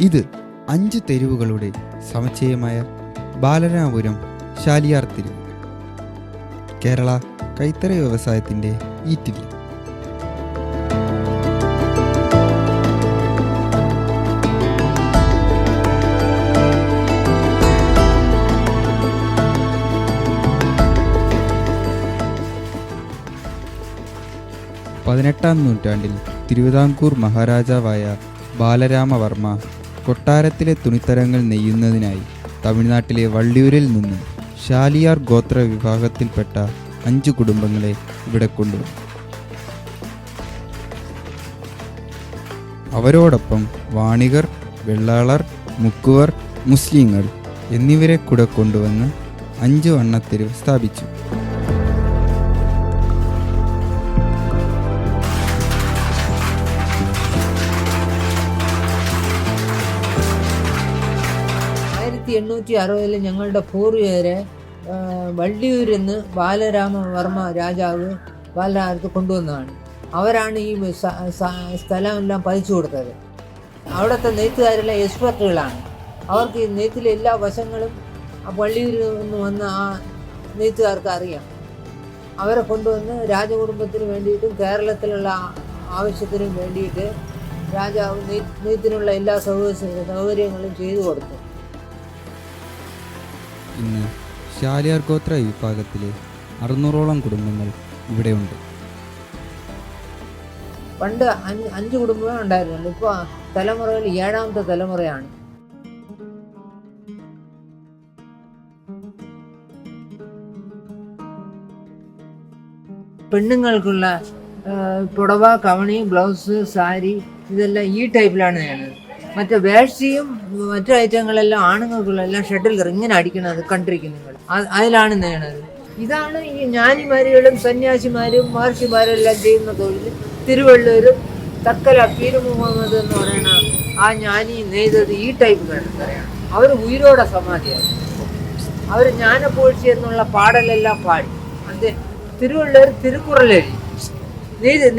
ഇത് 5 തെരുവുകളുടെ സമുച്ചയമായ ബാലരാമപുരം ശാലിയാർ തെരുവ്. കേരള കൈത്തറി വ്യവസായത്തിൻ്റെ ഈറ്റില്ല. പതിനെട്ടാം നൂറ്റാണ്ടിൽ തിരുവിതാംകൂർ മഹാരാജാവായ ബാലരാമവർമ്മ കൊട്ടാരത്തിലെ തുണിത്തരങ്ങൾ നെയ്യുന്നതിനായി തമിഴ്നാട്ടിലെ വള്ളിയൂരിൽ നിന്നും ശാലിയാർ ഗോത്ര വിഭാഗത്തിൽപ്പെട്ട 5 കുടുംബങ്ങളെ ഇവിടെ കൊണ്ടുവന്നു. അവരോടൊപ്പം വാണികർ, വെള്ളാളർ, മുക്കുവർ, മുസ്ലിങ്ങൾ എന്നിവരെ കൂടെ കൊണ്ടുവന്ന് 5 വണ്ണത്തെരുവ് സ്ഥാപിച്ചു. ഞങ്ങളുടെ പൂർവികരെ വള്ളിയൂരിൽ നിന്ന് ബാലരാമവർമ്മ രാജാവ് ബാലരാമത്ത് കൊണ്ടുവന്നതാണ്. അവരാണ് ഈ സ്ഥലമെല്ലാം പതിച്ചു കൊടുത്തത്. അവിടുത്തെ നെയ്ത്തുകാരെല്ലാം എക്സ്പെർട്ടുകളാണ്. അവർക്ക് ഈ നെയ്ത്തിലെ എല്ലാ വശങ്ങളും വള്ളിയൂരിൽ നിന്ന് വന്ന ആ നെയ്ത്തുകാർക്ക് അറിയാം. അവരെ കൊണ്ടുവന്ന് രാജകുടുംബത്തിന് വേണ്ടിയിട്ടും കേരളത്തിലുള്ള ആവശ്യത്തിനും വേണ്ടിയിട്ട് രാജാവ് നെയ്ത്തിനുള്ള എല്ലാ സൗകര്യങ്ങളും ചെയ്തു കൊടുത്തു. ഇന്ന് ശാലിയാർ ഗോത്ര വിഭാഗത്തിലെ 600ഓളം കുടുംബങ്ങൾ ഇവിടെയുണ്ട്. പണ്ട് 5 കുടുംബമേ ഉണ്ടായിരുന്നുള്ളൂ. ഇപ്പോൾ തലമുറകൾ 7ാമത്തെ തലമുറയാണ്. പെണ്ണുങ്ങൾക്കുള്ള പുടവ, കവണി, ബ്ലൗസ്, സാരി ഇതെല്ലാം ഈ ടൈപ്പിലാണ് ചെയ്യുന്നത്. മറ്റേ വേഴ്സിയും മറ്റു ഐറ്റങ്ങളെല്ലാം ആണുങ്ങൾക്കുള്ളെല്ലാം ഷട്ടിൽ ഇങ്ങനെ അടിക്കണത് കണ്ടിരിക്കും നിങ്ങൾ. അതിലാണ് നെയ്യണത്. ഇതാണ് ഈ ജ്ഞാനിമാരുകളും സന്യാസിമാരും മഹർഷിമാരും എല്ലാം ചെയ്യുന്ന തൊഴിൽ. തിരുവള്ളൂരും തക്കല പീർ മുഹമ്മദ് എന്ന് പറയുന്ന ആ ജ്ഞാനി നെയ്തത് ഈ ടൈപ്പ് കണ്ടറിയാണ്. അവർ ഉയരോടെ സമാധിയാണ്. അവർ ജ്ഞാനപൂഴ്ച എന്നുള്ള പാടലെല്ലാം പാടി. അത് തിരുവള്ളൂർ തിരുക്കുറലെഴുതി.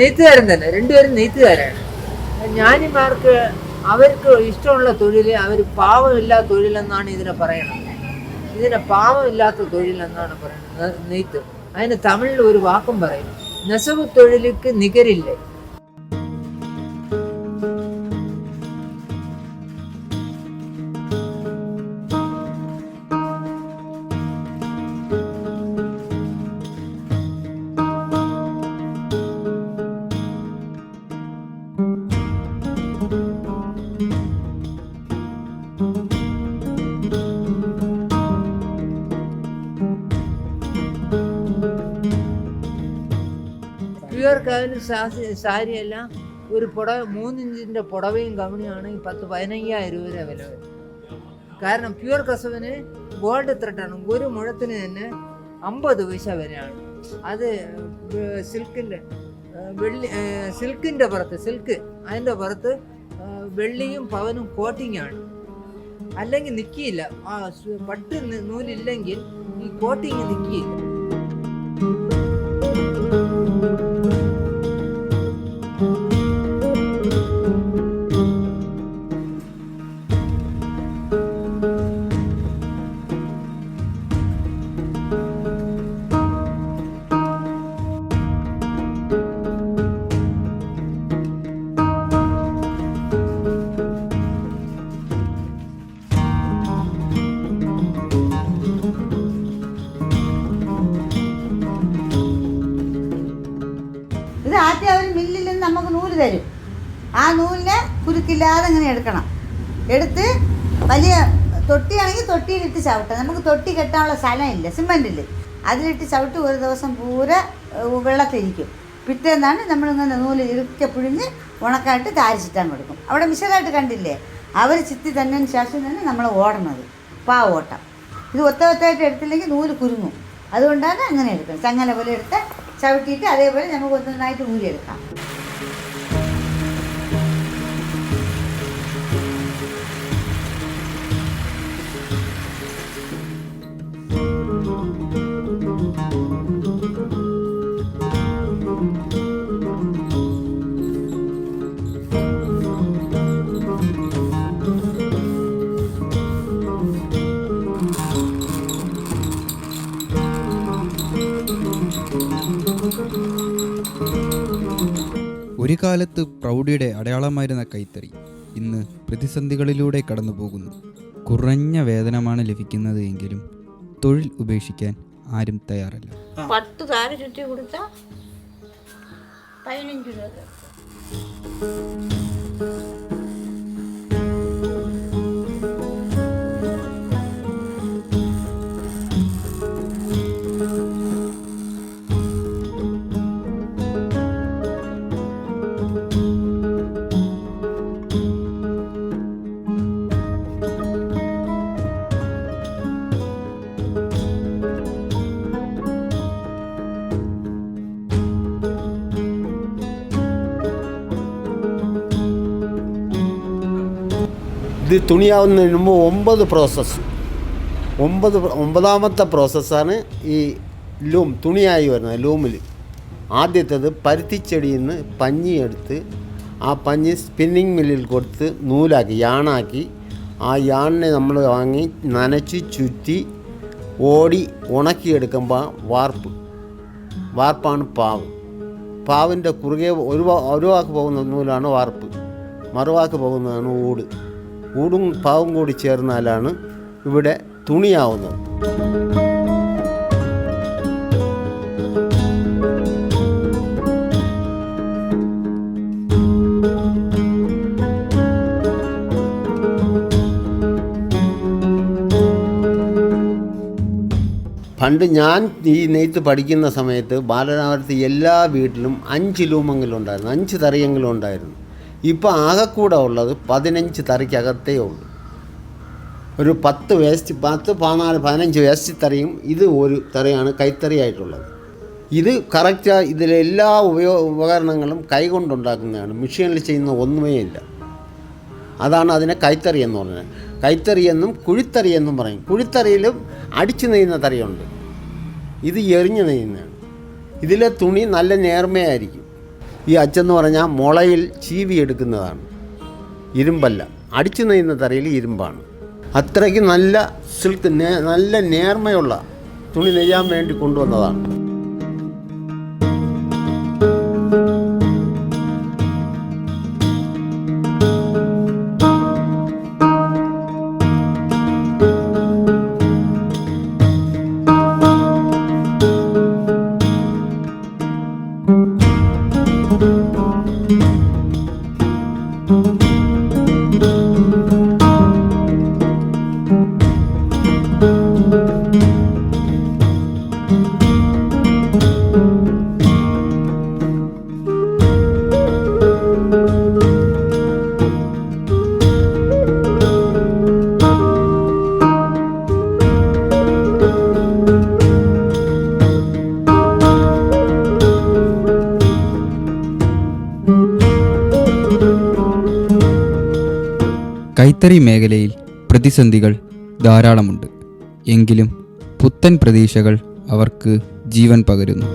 നെയ്ത്തുകാരൻ തന്നെ, 2 പേരും നെയ്ത്തുകാരാണ്. ജ്ഞാനിമാർക്ക് അവർക്ക് ഇഷ്ടമുള്ള തൊഴിൽ, അവർ പാവമില്ലാത്ത തൊഴിലെന്നാണ് ഇതിനെ പറയണത്. ഇതിനെ പാവമില്ലാത്ത തൊഴിലെന്നാണ് പറയുന്നത് നെയ്ത്ത്. അതിന് തമിഴിൽ ഒരു വാക്കും പറയും, നെസവ് തൊഴിലിക്ക് നികരില്ലേ. പ്യുവർക്കായാലും സാരിയെല്ലാം ഒരു 3 ഇഞ്ചിൻ്റെ പുടവയും കവണിയാണ് 10-15,000 രൂപ വില വരും. കാരണം പ്യുവർ കസവിന് ഗോൾഡ് ത്രെഡാണ്. ഒരു മുഴത്തിന് തന്നെ 50 പൈസ വരെയാണ്. അത് സിൽക്കിൻ്റെ പുറത്ത് അതിൻ്റെ പുറത്ത് വെള്ളിയും പവനും കോട്ടിങ്ങാണ്. അല്ലെങ്കിൽ നിൽക്കിയില്ല. പട്ട് നൂലില്ലെങ്കിൽ ഈ കോട്ടിങ് നിൽക്കിയില്ല. ഇത് ആദ്യം അവർ മില്ലിൽ നിന്ന് നമുക്ക് നൂല് തരും. ആ നൂലിനെ കുരുക്കില്ലാതെ ഇങ്ങനെ എടുക്കണം. എടുത്ത് വലിയ തൊട്ടിയാണെങ്കിൽ തൊട്ടിയിലിട്ട് ചവിട്ടാം. നമുക്ക് തൊട്ടി കെട്ടാനുള്ള സ്ഥലമില്ല, സിമെൻറ്റിൽ. അതിലിട്ട് ചവിട്ട് ഒരു ദിവസം പൂര വെള്ളത്തിരിക്കും. പിറ്റേന്നാണ് നമ്മളിങ്ങനെ നൂല് ഇറുക്കെ പിഴിഞ്ഞ് ഉണക്കായിട്ട് താരിച്ചിട്ടാൻ കൊടുക്കും. അവിടെ വിശദമായിട്ട് കണ്ടില്ലേ, അവർ ചിത്തി തന്നെ ശേഷം തന്നെ നമ്മൾ ഓടണത് പാവോട്ടം. ഇത് ഒത്തായിട്ട് എടുത്തില്ലെങ്കിൽ നൂല് കുരുങ്ങും. അതുകൊണ്ടാണ് അങ്ങനെ എടുക്കുന്നത്. ചങ്ങല പോലെ എടുത്ത് ചവിട്ടിയിട്ട് അതേപോലെ നമുക്ക് ഒന്നായിട്ട് ഊരിയെടുക്കാം. ഒരു കാലത്ത് പ്രൗഢിയുടെ അടയാളമായിരുന്ന കൈത്തറി ഇന്ന് പ്രതിസന്ധികളിലൂടെ കടന്നു പോകുന്നു. കുറഞ്ഞ വേതനമാണ് ലഭിക്കുന്നത് എങ്കിലും തൊഴിൽ ഉപേക്ഷിക്കാൻ ആരും തയ്യാറല്ല. 10 താര ചുറ്റി കൊടുത്താൽ 15 രൂപ. ഇത് തുണിയാവുന്നതിന് മുമ്പ് 9 പ്രോസസ്സ്. 9ാമത്തെ പ്രോസസ്സാണ് ഈ ലൂം തുണിയായി വരുന്നത്. ലൂമിൽ ആദ്യത്തേത് പരുത്തിച്ചെടിയിൽ നിന്ന് പഞ്ഞി എടുത്ത് ആ പഞ്ഞി സ്പിന്നിങ് മില്ലിൽ കൊടുത്ത് നൂലാക്കി യാണാക്കി ആ യാണിനെ നമ്മൾ വാങ്ങി നനച്ച് ചുറ്റി ഓടി ഉണക്കിയെടുക്കുമ്പോൾ വാർപ്പാണ് പാവ്. പാവിൻ്റെ കുറുകെ ഒരു വാക്ക് പോകുന്ന നൂലാണ് വാർപ്പ്, മറുവാക്ക് പോകുന്നതാണ് ഊടും പാവും കൂടി ചേർന്നാലാണ് ഇവിടെ തുണിയാവുന്നത്. പണ്ട് ഞാൻ ഈ നെയ്ത്ത് പഠിക്കുന്ന സമയത്ത് ബാലരാമപുരത്ത് എല്ലാ വീട്ടിലും 5 ലൂമെങ്കിലും ഉണ്ടായിരുന്നു, 5 തറിയെങ്കിലും ഉണ്ടായിരുന്നു. ഇപ്പോൾ ആകെക്കൂടെ ഉള്ളത് 15 തറിക്കകത്തേ ഉള്ളൂ. ഒരു 10 വേസ്റ്റ് 10, 14, 15 വേസ്റ്റ് തറിയും ഇത് ഒരു തറിയാണ് കൈത്തറിയായിട്ടുള്ളത്. ഇത് കറക്റ്റ്. ഇതിലെല്ലാ ഉപകരണങ്ങളും കൈകൊണ്ടുണ്ടാക്കുന്നതാണ്, മെഷീനിൽ ചെയ്യുന്ന ഒന്നുമേ ഇല്ല. അതാണ് അതിനെ കൈത്തറി എന്ന് പറഞ്ഞത്. കൈത്തറിയെന്നും കുഴിത്തറിയെന്നും പറയും. കുഴിത്തറിയിലും അടിച്ചു നെയ്യുന്ന തറിയുണ്ട്, ഇത് എറിഞ്ഞു നെയ്യുന്നതാണ്. ഇതിലെ തുണി നല്ല നേർമയായിരിക്കും. ഈ അച്ചെന്ന് പറഞ്ഞാൽ മുളയിൽ ചീവി എടുക്കുന്നതാണ്, ഇരുമ്പല്ല. അടിച്ചു നെയ്യുന്ന തറയിൽ ഇരുമ്പാണ്. അത്രയ്ക്ക് നല്ല സിൽക്ക്, നല്ല നേർമയുള്ള തുണി നെയ്യാൻ വേണ്ടി കൊണ്ടുവന്നതാണ്. കൈത്തറി മേഖലയിൽ പ്രതിസന്ധികൾ ധാരാളമുണ്ട്. എങ്കിലും പുത്തൻ പ്രതീക്ഷകൾ അവർക്ക് ജീവൻ പകരുന്നു.